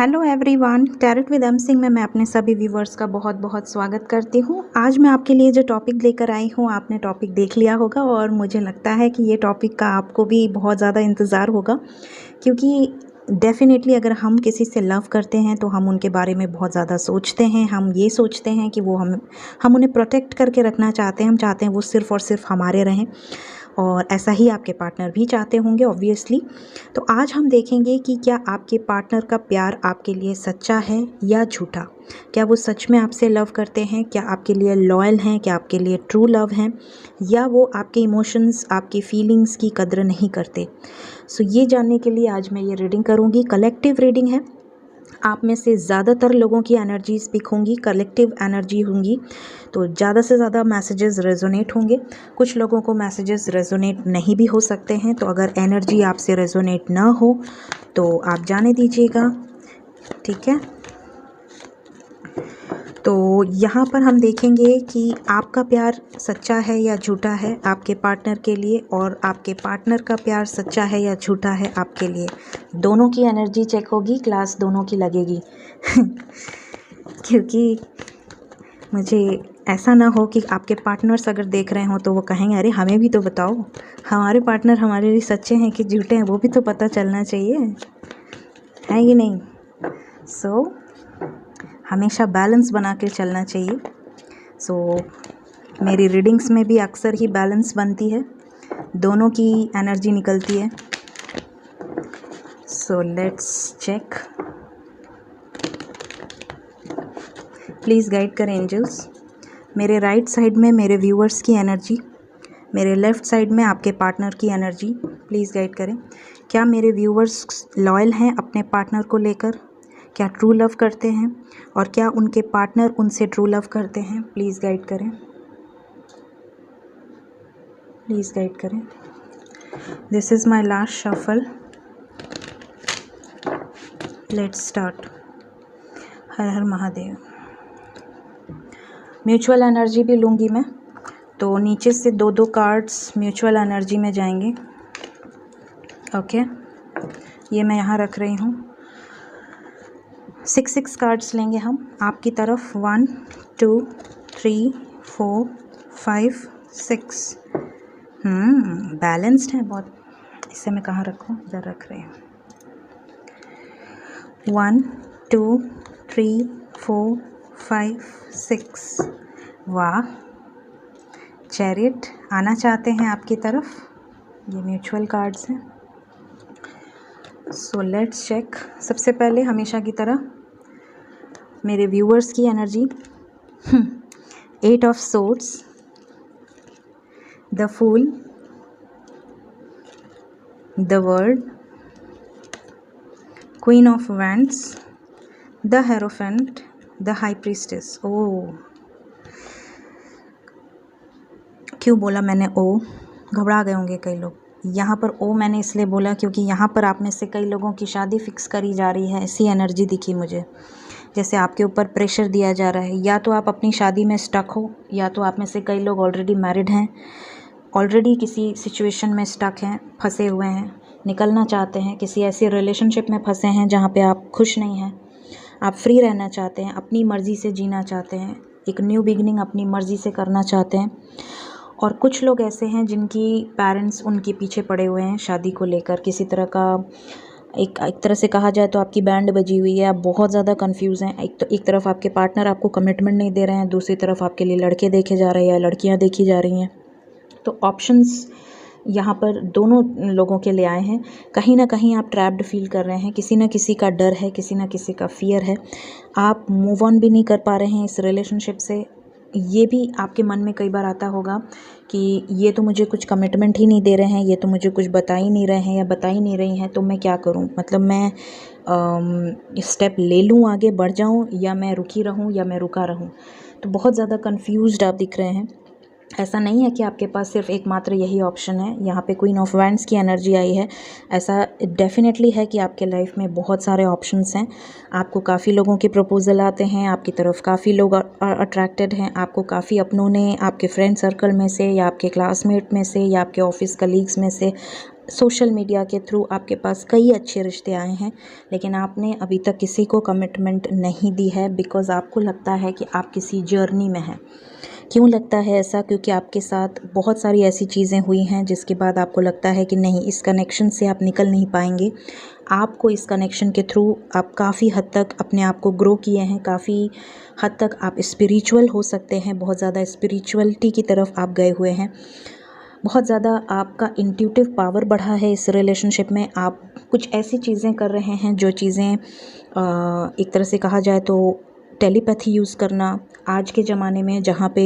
Hello everyone, tarot with M Singh में मैं अपने सभी व्यूवर्स का बहुत बहुत स्वागत करती हूँ। आज मैं आपके लिए जो टॉपिक लेकर आई हूँ, आपने टॉपिक देख लिया होगा और मुझे लगता है कि ये टॉपिक का आपको भी बहुत ज़्यादा इंतज़ार होगा, क्योंकि डेफ़िनेटली अगर हम किसी से लव करते हैं तो हम उनके बारे में बहुत ज़्यादा सोचते हैं। हम ये सोचते हैं कि वो हम उन्हें प्रोटेक्ट करके रखना चाहते हैं। हम चाहते हैं वो सिर्फ़ और सिर्फ हमारे रहें, और ऐसा ही आपके पार्टनर भी चाहते होंगे ऑब्वियसली। तो आज हम देखेंगे कि क्या आपके पार्टनर का प्यार आपके लिए सच्चा है या झूठा। क्या वो सच में आपसे लव करते हैं, क्या आपके लिए लॉयल हैं, क्या आपके लिए ट्रू लव हैं, या वो आपके इमोशंस, आपकी फीलिंग्स की कद्र नहीं करते। सो ये जानने के लिए आज मैं ये रीडिंग करूँगी। कलेक्टिव रीडिंग है, आप में से ज़्यादातर लोगों की एनर्जीज पिक होंगी, कलेक्टिव एनर्जी होंगी, तो ज़्यादा से ज़्यादा मैसेजेस रेजोनेट होंगे। कुछ लोगों को मैसेजेस रेजोनेट नहीं भी हो सकते हैं, तो अगर एनर्जी आपसे रेजोनेट ना हो तो आप जाने दीजिएगा, ठीक है। तो यहाँ पर हम देखेंगे कि आपका प्यार सच्चा है या झूठा है आपके पार्टनर के लिए, और आपके पार्टनर का प्यार सच्चा है या झूठा है आपके लिए। दोनों की एनर्जी चेक होगी, क्लास दोनों की लगेगी क्योंकि मुझे ऐसा ना हो कि आपके पार्टनर्स अगर देख रहे हों तो वो कहेंगे अरे हमें भी तो बताओ, हमारे पार्टनर हमारे लिए सच्चे हैं कि झूठे हैं, वो भी तो पता चलना चाहिए, है कि नहीं। सो हमेशा बैलेंस बना के चलना चाहिए। सो मेरी रीडिंग्स में भी अक्सर ही बैलेंस बनती है, दोनों की एनर्जी निकलती है। So let's check. Please guide करें एंजल्स। मेरे राइट साइड में मेरे व्यूअर्स की एनर्जी, मेरे लेफ़्ट साइड में आपके पार्टनर की एनर्जी, प्लीज़ गाइड करें। क्या मेरे व्यूअर्स लॉयल हैं अपने पार्टनर को लेकर, क्या ट्रू लव करते हैं, और क्या उनके पार्टनर उनसे ट्रू लव करते हैं। प्लीज़ गाइड करें, प्लीज़ गाइड करें। This is my last shuffle, let's start. Her her Mahadev. Mutual energy भी लूँगी मैं, तो नीचे से दो दो कार्ड्स म्यूचुअल एनर्जी में जाएंगे। ओके, ये मैं यहाँ रख रही हूँ। 6 कार्ड्स लेंगे हम आपकी तरफ। 1 2 3 4 5 6। बैलेंस्ड है बहुत। इसे मैं कहाँ रखूँ, इधर रख रही हूँ। 1 2 3 4 5 6। वाह, चैरियट आना चाहते हैं आपकी तरफ। ये म्यूचुअल कार्ड्स हैं। So let's check. सबसे पहले हमेशा की तरह मेरे व्यूअर्स की energy. 8 of swords, the fool, the world, queen of wands, the hierophant, the high priestess. Oh, क्यों बोला मैंने ओ, घबरा गए होंगे कई लोग। यहाँ पर ओ मैंने इसलिए बोला क्योंकि यहाँ पर आप में से कई लोगों की शादी फिक्स करी जा रही है, ऐसी एनर्जी दिखी मुझे। जैसे आपके ऊपर प्रेशर दिया जा रहा है, या तो आप अपनी शादी में स्टक हो, या तो आप में से कई लोग ऑलरेडी मैरिड हैं, ऑलरेडी किसी सिचुएशन में स्टक हैं, फंसे हुए हैं, निकलना चाहते हैं, किसी ऐसे रिलेशनशिप में फंसे हैं जहाँ पे आप खुश नहीं हैं। आप फ्री रहना चाहते हैं, अपनी मर्ज़ी से जीना चाहते हैं, एक न्यू बिगिनिंग अपनी मर्ज़ी से करना चाहते हैं। और कुछ लोग ऐसे हैं जिनकी पेरेंट्स उनके पीछे पड़े हुए हैं शादी को लेकर। किसी तरह का एक तरह से कहा जाए तो आपकी बैंड बजी हुई है, आप बहुत ज़्यादा कंफ्यूज हैं। एक तरफ आपके पार्टनर आपको कमिटमेंट नहीं दे रहे हैं, दूसरी तरफ आपके लिए लड़के देखे जा रहे हैं या लड़कियां देखी जा रही हैं। तो ऑप्शंस यहाँ पर दोनों लोगों के लिए आए हैं। कहीं ना कहीं आप ट्रैप्ड फील कर रहे हैं, किसी ना किसी का डर है, किसी ना किसी का फियर है। आप मूव ऑन भी नहीं कर पा रहे हैं इस रिलेशनशिप से। ये भी आपके मन में कई बार आता होगा कि ये तो मुझे कुछ कमिटमेंट ही नहीं दे रहे हैं, ये तो मुझे कुछ बता ही नहीं रहे हैं या बता ही नहीं रही हैं, तो मैं क्या करूं। मतलब मैं स्टेप ले लूं, आगे बढ़ जाऊं, या मैं रुकी रहूं, या मैं रुका रहूं। तो बहुत ज़्यादा कंफ्यूज्ड आप दिख रहे हैं। ऐसा नहीं है कि आपके पास सिर्फ एकमात्र यही ऑप्शन है। यहाँ पे क्वीन ऑफ वैंड्स की एनर्जी आई है। ऐसा डेफिनेटली है कि आपके लाइफ में बहुत सारे ऑप्शंस हैं। आपको काफ़ी लोगों के प्रपोजल आते हैं, आपकी तरफ काफ़ी लोग अट्रैक्टेड हैं, आपको काफ़ी अपनों ने आपके फ्रेंड सर्कल में से, या आपके क्लासमेट में से, या आपके ऑफिस कलीग्स में से सोशल मीडिया के थ्रू आपके पास कई अच्छे रिश्ते आए हैं, लेकिन आपने अभी तक किसी को कमिटमेंट नहीं दी है, बिकॉज़ आपको लगता है कि आप किसी जर्नी में हैं। क्यों लगता है ऐसा? क्योंकि आपके साथ बहुत सारी ऐसी चीज़ें हुई हैं जिसके बाद आपको लगता है कि नहीं, इस कनेक्शन से आप निकल नहीं पाएंगे। आपको इस कनेक्शन के थ्रू आप काफ़ी हद तक अपने आप को ग्रो किए हैं, काफ़ी हद तक आप स्पिरिचुअल हो सकते हैं, बहुत ज़्यादा स्पिरिचुअलिटी की तरफ आप गए हुए हैं, बहुत ज़्यादा आपका इंट्यूटिव पावर बढ़ा है इस रिलेशनशिप में। आप कुछ ऐसी चीज़ें कर रहे हैं जो चीज़ें एक तरह से कहा जाए तो टेलीपैथी यूज़ करना। आज के ज़माने में जहाँ पे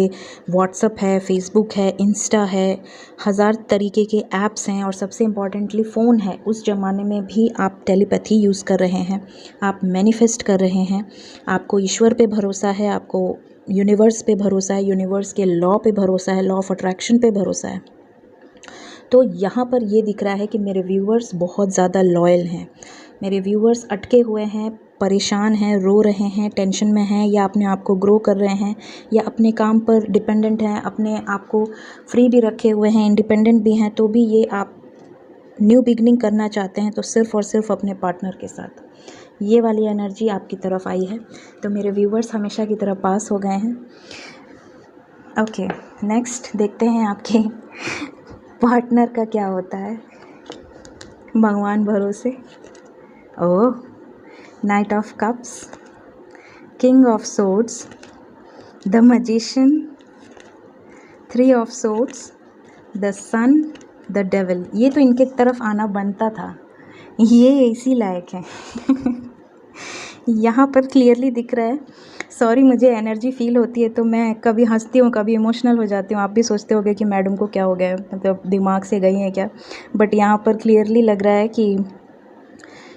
व्हाट्सअप है, फेसबुक है, इंस्टा है, हज़ार तरीके के ऐप्स हैं और सबसे इम्पॉर्टेंटली फ़ोन है, उस ज़माने में भी आप टेलीपैथी यूज़ कर रहे हैं, आप मैनिफेस्ट कर रहे हैं। आपको ईश्वर पे भरोसा है, आपको यूनिवर्स पे भरोसा है, यूनिवर्स के लॉ पे भरोसा है, लॉ ऑफ अट्रैक्शन पे भरोसा है। तो यहाँ पर ये दिख रहा है कि मेरे व्यूअर्स बहुत ज़्यादा लॉयल हैं, मेरे व्यूअर्स अटके हुए हैं, परेशान हैं, रो रहे हैं, टेंशन में हैं, या अपने आप को ग्रो कर रहे हैं, या अपने काम पर डिपेंडेंट हैं, अपने आप को फ्री भी रखे हुए हैं, इंडिपेंडेंट भी हैं, तो भी ये आप न्यू बिगनिंग करना चाहते हैं, तो सिर्फ़ और सिर्फ अपने पार्टनर के साथ। ये वाली एनर्जी आपकी तरफ आई है, तो मेरे व्यूअर्स हमेशा की तरह पास हो गए हैं। ओके, नेक्स्ट देखते हैं आपके पार्टनर का क्या होता है। भगवान भरोसे। Oh, knight of cups, king of swords, the magician, 3 of swords, the sun, the devil. ये तो इनके तरफ आना बनता था, ये इसी लायक है। यहाँ पर क्लियरली दिख रहा है। सॉरी, मुझे एनर्जी फील होती है तो मैं कभी हंसती हूँ, कभी इमोशनल हो जाती हूँ। आप भी सोचते होगे कि मैडम को क्या हो गया है, मतलब दिमाग से गई हैं क्या। बट यहाँ पर क्लियरली लग रहा है कि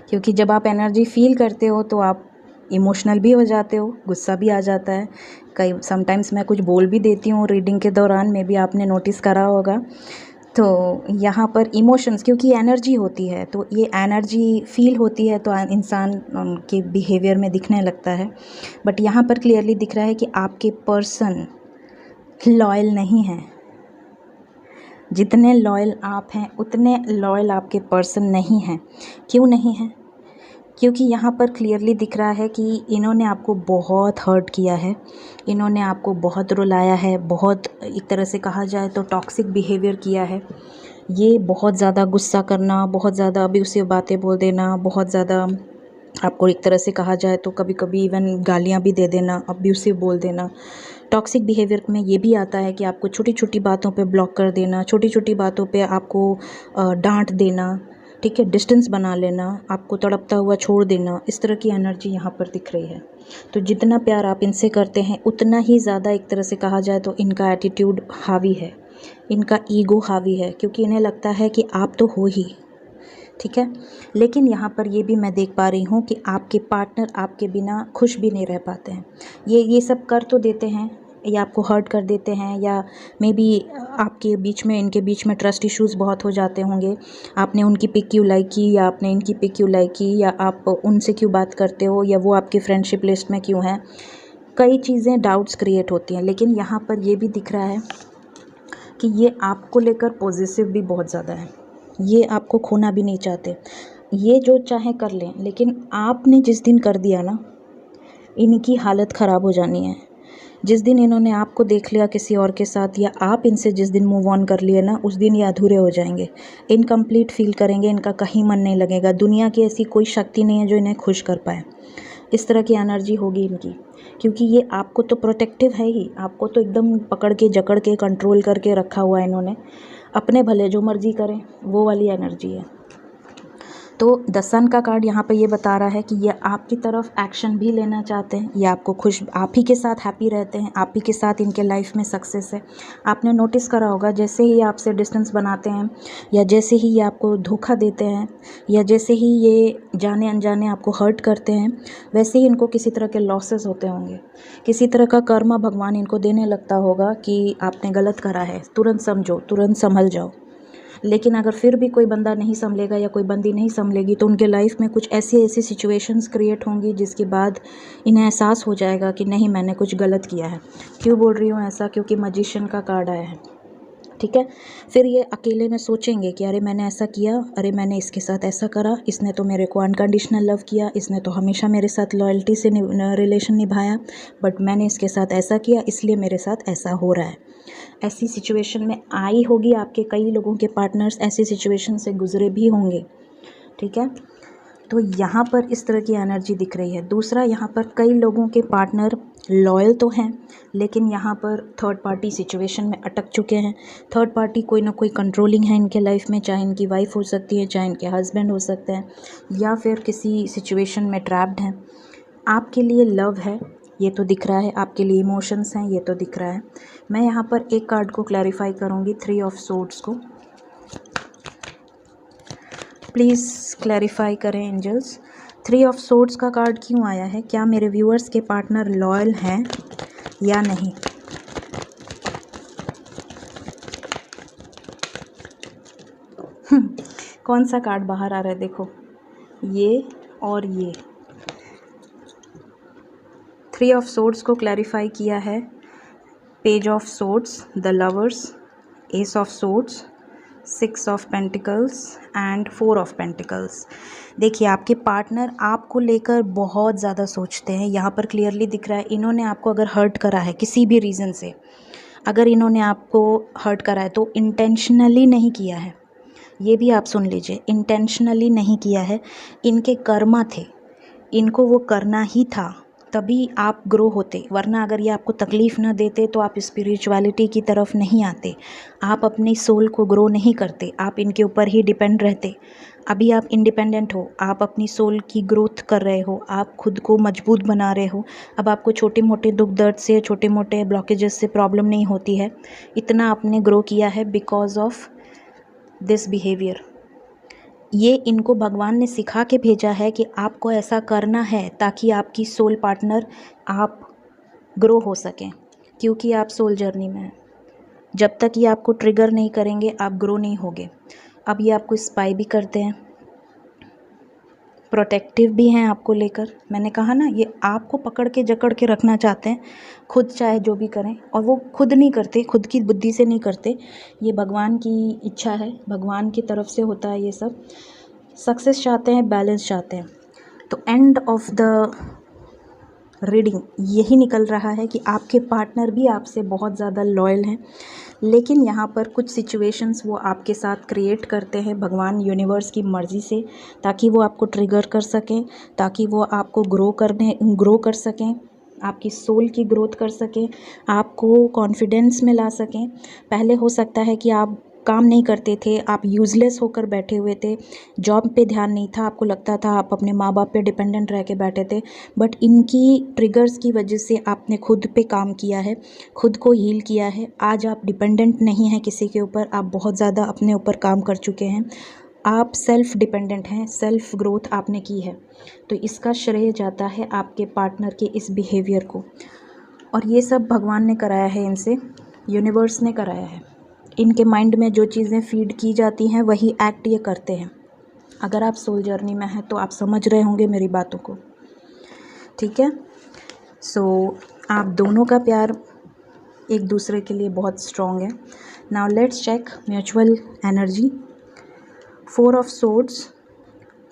क्योंकि जब आप एनर्जी फील करते हो तो आप इमोशनल भी हो जाते हो, गुस्सा भी आ जाता है। कई समटाइम्स मैं कुछ बोल भी देती हूँ रीडिंग के दौरान, मे बी आपने नोटिस करा होगा। तो यहाँ पर इमोशंस, क्योंकि एनर्जी होती है, तो ये एनर्जी फील होती है तो इंसान के बिहेवियर में दिखने लगता है। बट यहाँ पर क्लियरली दिख रहा है कि आपके पर्सन लॉयल नहीं हैं। जितने लॉयल आप हैं उतने लॉयल आपके पर्सन नहीं हैं। क्यों नहीं हैं? क्योंकि यहाँ पर क्लियरली दिख रहा है कि इन्होंने आपको बहुत हर्ट किया है, इन्होंने आपको बहुत रुलाया है, बहुत एक तरह से कहा जाए तो टॉक्सिक बिहेवियर किया है। ये बहुत ज़्यादा गुस्सा करना, बहुत ज़्यादा अब्यूसिव बातें बोल देना, बहुत ज़्यादा आपको एक तरह से कहा जाए तो कभी कभी इवन गालियाँ भी दे देना, अब्यूसिव बोल देना। टॉक्सिक बिहेवियर में ये भी आता है कि आपको छोटी छोटी बातों पे ब्लॉक कर देना, छोटी छोटी बातों पे आपको डांट देना, ठीक है, डिस्टेंस बना लेना, आपको तड़पता हुआ छोड़ देना। इस तरह की एनर्जी यहाँ पर दिख रही है। तो जितना प्यार आप इनसे करते हैं उतना ही ज़्यादा एक तरह से कहा जाए तो इनका एटीट्यूड हावी है, इनका ईगो हावी है, क्योंकि इन्हें लगता है कि आप तो हो ही, ठीक है। लेकिन यहाँ पर ये भी मैं देख पा रही हूँ कि आपके पार्टनर आपके बिना खुश भी नहीं रह पाते हैं। ये सब कर तो देते हैं, या आपको हर्ट कर देते हैं, या मे बी आपके बीच में, इनके बीच में ट्रस्ट इश्यूज़ बहुत हो जाते होंगे। आपने उनकी पिक क्यों लाइक की, या आपने इनकी पिक क्यों लाइक की, या आप उनसे क्यों बात करते हो, या वो आपकी फ्रेंडशिप लिस्ट में क्यों हैं। कई चीज़ें डाउट्स क्रिएट होती हैं। लेकिन यहाँ पर ये भी दिख रहा है कि ये आपको लेकर पॉजिटिव भी बहुत ज़्यादा है, ये आपको खोना भी नहीं चाहते। ये जो चाहे कर लें, लेकिन आपने जिस दिन कर दिया ना, इनकी हालत ख़राब हो जानी है। जिस दिन इन्होंने आपको देख लिया किसी और के साथ, या आप इनसे जिस दिन मूव ऑन कर लिए ना, उस दिन ये अधूरे हो जाएंगे, इनकम्प्लीट फील करेंगे, इनका कहीं मन नहीं लगेगा। दुनिया की ऐसी कोई शक्ति नहीं है जो इन्हें खुश कर पाए। इस तरह की एनर्जी होगी इनकी, क्योंकि ये आपको तो प्रोटेक्टिव है ही, आपको तो एकदम पकड़ के जकड़ के कंट्रोल करके रखा हुआ है इन्होंने। अपने भले जो मर्जी करें, वो वाली एनर्जी है। तो द सन का कार्ड यहाँ पे ये बता रहा है कि ये आपकी तरफ एक्शन भी लेना चाहते हैं, ये आपको खुश, आप ही के साथ हैप्पी रहते हैं, आप ही के साथ इनके लाइफ में सक्सेस है। आपने नोटिस करा होगा, जैसे ही आपसे डिस्टेंस बनाते हैं, या जैसे ही ये आपको धोखा देते हैं, या जैसे ही ये जाने अनजाने आपको हर्ट करते हैं, वैसे ही इनको किसी तरह के लॉसेस होते होंगे, किसी तरह का कर्मा भगवान इनको देने लगता होगा कि आपने गलत करा है, तुरंत समझो, तुरंत संभल जाओ। लेकिन अगर फिर भी कोई बंदा नहीं संभलेगा या कोई बंदी नहीं संभलेगी, तो उनके लाइफ में कुछ ऐसी ऐसी सिचुएशंस क्रिएट होंगी जिसके बाद इन्हें एहसास हो जाएगा कि नहीं, मैंने कुछ गलत किया है। क्यों बोल रही हूँ ऐसा? क्योंकि मैजिशियन का कार्ड आया है। ठीक है। फिर ये अकेले में सोचेंगे कि अरे मैंने ऐसा किया, अरे मैंने इसके साथ ऐसा करा, इसने तो मेरे को अनकंडीशनल लव किया, इसने तो हमेशा मेरे साथ लॉयल्टी से रिलेशन निभाया, बट मैंने इसके साथ ऐसा किया इसलिए मेरे साथ ऐसा हो रहा है। ऐसी सिचुएशन में आई होगी, आपके कई लोगों के पार्टनर्स ऐसी सिचुएशन से गुजरे भी होंगे। ठीक है, तो यहाँ पर इस तरह की एनर्जी दिख रही है। दूसरा, यहाँ पर कई लोगों के पार्टनर लॉयल तो हैं, लेकिन यहाँ पर थर्ड पार्टी सिचुएशन में अटक चुके हैं। थर्ड पार्टी कोई ना कोई कंट्रोलिंग है इनके लाइफ में, चाहे इनकी वाइफ हो सकती है, चाहे इनके हस्बैंड हो सकते हैं, या फिर किसी सिचुएशन में ट्रैप्ड हैं। आपके लिए लव है ये तो दिख रहा है, आपके लिए इमोशंस हैं ये तो दिख रहा है। मैं यहाँ पर एक कार्ड को क्लैरिफाई करूँगी, 3 ऑफ सोर्ड्स को। प्लीज़ क्लैरिफाई करें एंजल्स, 3 ऑफ सोर्ड्स का कार्ड क्यों आया है? क्या मेरे व्यूअर्स के पार्टनर लॉयल हैं या नहीं? कौन सा कार्ड बाहर आ रहा है? देखो, ये और ये 3 ऑफ सोर्ड्स को क्लैरिफाई किया है। Page of swords, the lovers, S of swords, 6 of pentacles and 4 of pentacles. देखिए, आपके पार्टनर आपको लेकर बहुत ज़्यादा सोचते हैं। यहाँ पर क्लियरली दिख रहा है, इन्होंने आपको अगर हर्ट करा है किसी भी रीज़न से, अगर इन्होंने आपको हर्ट करा है तो इंटेंशनली नहीं किया है। ये भी आप सुन लीजिए, इंटेंशनली नहीं किया है, इनके कर्मा थे, इनको वो करना ही था, तभी आप ग्रो होते। वरना अगर ये आपको तकलीफ़ ना देते तो आप स्पिरिचुअलिटी की तरफ नहीं आते, आप अपनी सोल को ग्रो नहीं करते, आप इनके ऊपर ही डिपेंड रहते। अभी आप इंडिपेंडेंट हो, आप अपनी सोल की ग्रोथ कर रहे हो, आप खुद को मजबूत बना रहे हो। अब आपको छोटे मोटे दुख दर्द से, छोटे मोटे ब्लॉकेजेस से प्रॉब्लम नहीं होती है। इतना आपने ग्रो किया है बिकॉज ऑफ दिस बिहेवियर। ये इनको भगवान ने सिखा के भेजा है कि आपको ऐसा करना है ताकि आपकी सोल पार्टनर आप ग्रो हो सकें, क्योंकि आप सोल जर्नी में हैं। जब तक ये आपको ट्रिगर नहीं करेंगे आप ग्रो नहीं होगे। अब ये आपको स्पाई भी करते हैं, प्रोटेक्टिव भी हैं आपको लेकर। मैंने कहा ना, ये आपको पकड़ के जकड़ के रखना चाहते हैं, खुद चाहे जो भी करें, और वो खुद नहीं करते, खुद की बुद्धि से नहीं करते, ये भगवान की इच्छा है, भगवान की तरफ से होता है ये सब। सक्सेस चाहते हैं, बैलेंस चाहते हैं। तो एंड ऑफ द रीडिंग यही निकल रहा है कि आपके पार्टनर भी आपसे बहुत ज़्यादा लॉयल हैं, लेकिन यहाँ पर कुछ सिचुएशंस वो आपके साथ क्रिएट करते हैं भगवान यूनिवर्स की मर्ज़ी से, ताकि वो आपको ट्रिगर कर सकें, ताकि वो आपको ग्रो कर सकें, आपकी सोल की ग्रोथ कर सकें, आपको कॉन्फिडेंस में ला सकें। पहले हो सकता है कि आप काम नहीं करते थे, आप यूज़लेस होकर बैठे हुए थे, जॉब पे ध्यान नहीं था, आपको लगता था आप अपने माँ बाप पे डिपेंडेंट रह के बैठे थे, बट इनकी ट्रिगर्स की वजह से आपने खुद पे काम किया है, खुद को हील किया है। आज आप डिपेंडेंट नहीं हैं किसी के ऊपर, आप बहुत ज़्यादा अपने ऊपर काम कर चुके हैं, आप सेल्फ़ डिपेंडेंट हैं, सेल्फ़ ग्रोथ आपने की है। तो इसका श्रेय जाता है आपके पार्टनर के इस बिहेवियर को, और ये सब भगवान ने कराया है इनसे, यूनिवर्स ने कराया है। इनके माइंड में जो चीज़ें फीड की जाती हैं वही एक्ट ये करते हैं। अगर आप सोल जर्नी में हैं तो आप समझ रहे होंगे मेरी बातों को, ठीक है। सो आप दोनों का प्यार एक दूसरे के लिए बहुत स्ट्रॉन्ग है। Now let's check mutual energy. 4 of swords,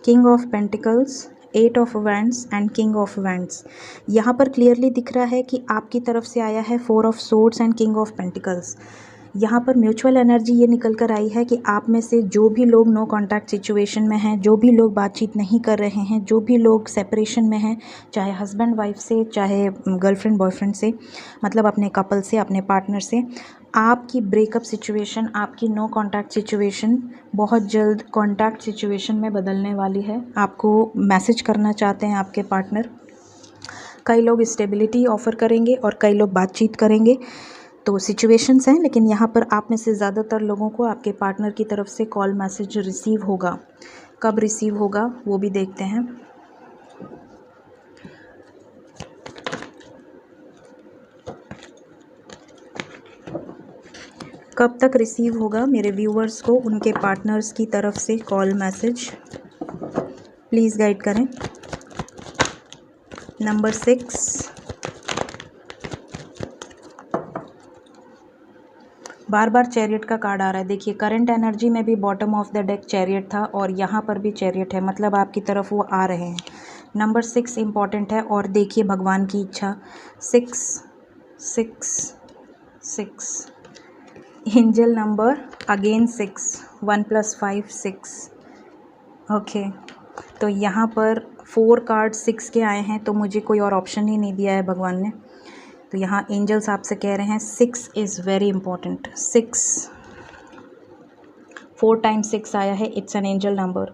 king of pentacles, 8 of wands and king of wands. यहाँ पर क्लियरली दिख रहा है कि आपकी तरफ से आया है 4 of swords and king of pentacles. यहाँ पर म्यूचुअल एनर्जी ये निकल कर आई है कि आप में से जो भी लोग नो कांटेक्ट सिचुएशन में हैं, जो भी लोग बातचीत नहीं कर रहे हैं, जो भी लोग सेपरेशन में हैं, चाहे हस्बैंड वाइफ से, चाहे गर्लफ्रेंड बॉयफ्रेंड से, मतलब अपने कपल से, अपने पार्टनर से, आपकी ब्रेकअप सिचुएशन, आपकी नो कांटेक्ट सिचुएशन बहुत जल्द कांटेक्ट सिचुएशन में बदलने वाली है। आपको मैसेज करना चाहते हैं आपके पार्टनर। कई लोग स्टेबिलिटी ऑफ़र करेंगे और कई लोग बातचीत करेंगे, तो सिचुएशंस हैं, लेकिन यहाँ पर आप में से ज़्यादातर लोगों को आपके पार्टनर की तरफ से कॉल मैसेज रिसीव होगा। कब रिसीव होगा वो भी देखते हैं। कब तक रिसीव होगा मेरे व्यूअर्स को उनके पार्टनर्स की तरफ से कॉल मैसेज, प्लीज़ गाइड करें। नंबर 6, बार बार चैरियट का कार्ड आ रहा है। देखिए करंट एनर्जी में भी bottom of the deck chariot था और यहाँ पर भी चैरियट है, मतलब आपकी तरफ वो आ रहे हैं। नंबर 6 इम्पॉर्टेंट है और देखिए भगवान की इच्छा 6 6 6 एंजल नंबर अगेन 6 1 + 5 6 ओके। तो यहाँ पर 4 कार्ड 6 के आए हैं, तो मुझे कोई और ऑप्शन ही नहीं दिया है भगवान ने। तो यहाँ एंजल्स आपसे कह रहे हैं 6 इज़ वेरी इंपॉर्टेंट। 6 4 टाइम्स 6 आया है, it's an angel number.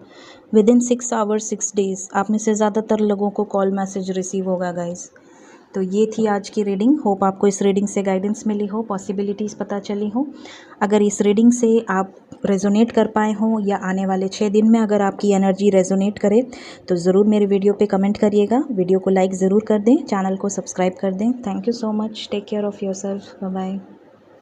Within 6 hours 6 days आप में से ज़्यादातर लोगों को कॉल मैसेज रिसीव होगा गाइस। तो ये थी आज की रीडिंग। होप आपको इस रीडिंग से गाइडेंस मिली हो, पॉसिबिलिटीज़ पता चली हो। अगर इस रीडिंग से आप रेजोनेट कर पाए हों या आने वाले 6 दिन में अगर आपकी एनर्जी रेजोनेट करे तो ज़रूर मेरे वीडियो पे कमेंट करिएगा। वीडियो को लाइक ज़रूर कर दें, चैनल को सब्सक्राइब कर दें। Thank you so much. Take care of yourself. Bye bye.